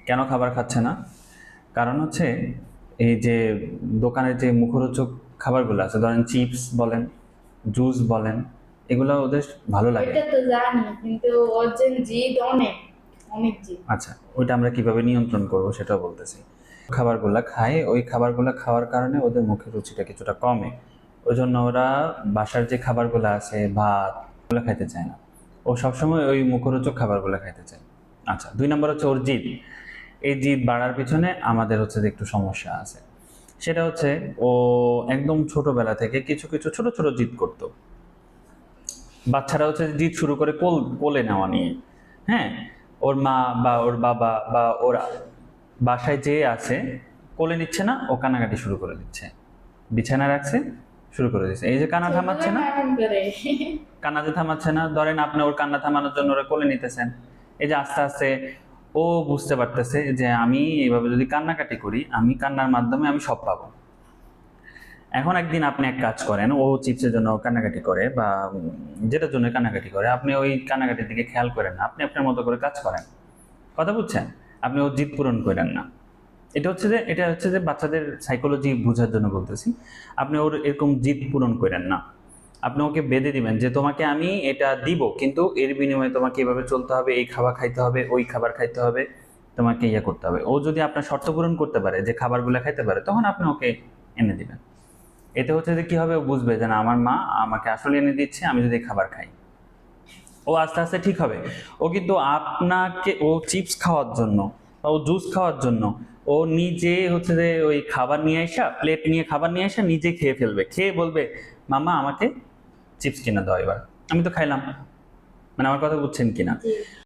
কেন খাবার খাচ্ছে না? কারণ হচ্ছে এই যে দোকানের যে মুখরোচক খাবারগুলো আছে, ধরেন চিপস বলেন, জুস বলেন, এগুলো ওদের ভালো লাগে। এটা তো জানি, কিন্তু ওর যে জিদ অনেক, অনেক জিদ। আচ্ছা, ওইটা আমরা কিভাবে নিয়ন্ত্রণ করব সেটাও বলতেছি। খাবারগুলা খায়, ওই খাবারগুলা খাওয়ার কারণে ওদের মুখের রুচিটা কিছুটা কমে। ওই জন্য ওরা বাসার যে খাবারগুলো আছে, ভাত, ওগুলো খাইতে চায় না। ও সবসময় ওই মুখরোচক খাবারগুলো খাইতে চায়। আচ্ছা, 2 নম্বর হচ্ছে ওর জিদ। এই জিদ বাড়ার পিছনে আমাদের হচ্ছে যে একটু সমস্যা আছে। সেটা হচ্ছে ও একদম ছোটবেলা থেকে কিছু কিছু ছোট ছোট জিদ করতো। বাচ্চারা হচ্ছে জিদ শুরু করে কোলে নেওয়া নিয়ে। হ্যাঁ, ওর মা বা ওর বাবা বা ওরা বাসায় যে আছে, কোলে নিচ্ছে না, ও কান্নাকাটি শুরু করে দিচ্ছে। বিছানা রাখছে, শুরু করে দিচ্ছে। এই যে কান্না ছোটরা থামাচ্ছে না, এমন করে। কান্না যে থামাচ্ছে না, ধরেন আপনি ওর কান্না থামানোর জন্য ওরা কোলে নিতেছেন। এই যে আস্তে আস্তে ও বুঝতে পারতেছে যে আমি এইভাবে যদি কান্নাকাটি করি, আমি কান্নার মাধ্যমে আমি সব পাবো। এখন একদিন আপনি এক কাজ করেন, ও চিপসের জন্য কান্নাকাটি করে বা যেটার জন্য কান্নাকাটি করে, আপনি ওই কান্নাকাটির দিকে খেয়াল করেন না, আপনি আপনার মতো করে কাজ করেন। কথা বুঝছেন? আপনি ওর জিদ পূরণ করেন না। এটা হচ্ছে যে বাচ্চাদের সাইকোলজি বোঝার জন্য বলতেছি। আপনি ওর এরকম জিদ পূরণ করেন না। আপনি ওকে বেঁধে দিবেন যে তোমাকে আমি এটা দিব, কিন্তু এর বিনিময়ে তোমাকে এভাবে চলতে হবে, এই খাবার খাইতে হবে, ওই খাবার খাইতে হবে, তোমাকে ইয়ে করতে হবে। ও যদি আপনার শর্ত পূরণ করতে পারে, যে খাবারগুলো খাইতে পারে, তখন আপনি ওকে এনে দিবেন। এতে হচ্ছে যে কি হবে, ও বুঝবে যে না, আমার মা আমাকে আসলে এনে দিচ্ছে, আমি যদি খাবার খাই, ও আস্তে আস্তে ঠিক হবে। ও কিন্তু আপনাকে, ও চিপস খাওয়ার জন্য বা ও জুস খাওয়ার জন্য ও নিজে হচ্ছে যে ওই খাবার নিয়ে আসা, প্লেট নিয়ে খাবার নিয়ে আসা, নিজে খেয়ে ফেলবে, খেয়ে বলবে মামা আমাকে চিপস কিনে দাও এবার, আমি তো খাইলাম। মানে আমার কথা বুঝছেন কিনা? জি।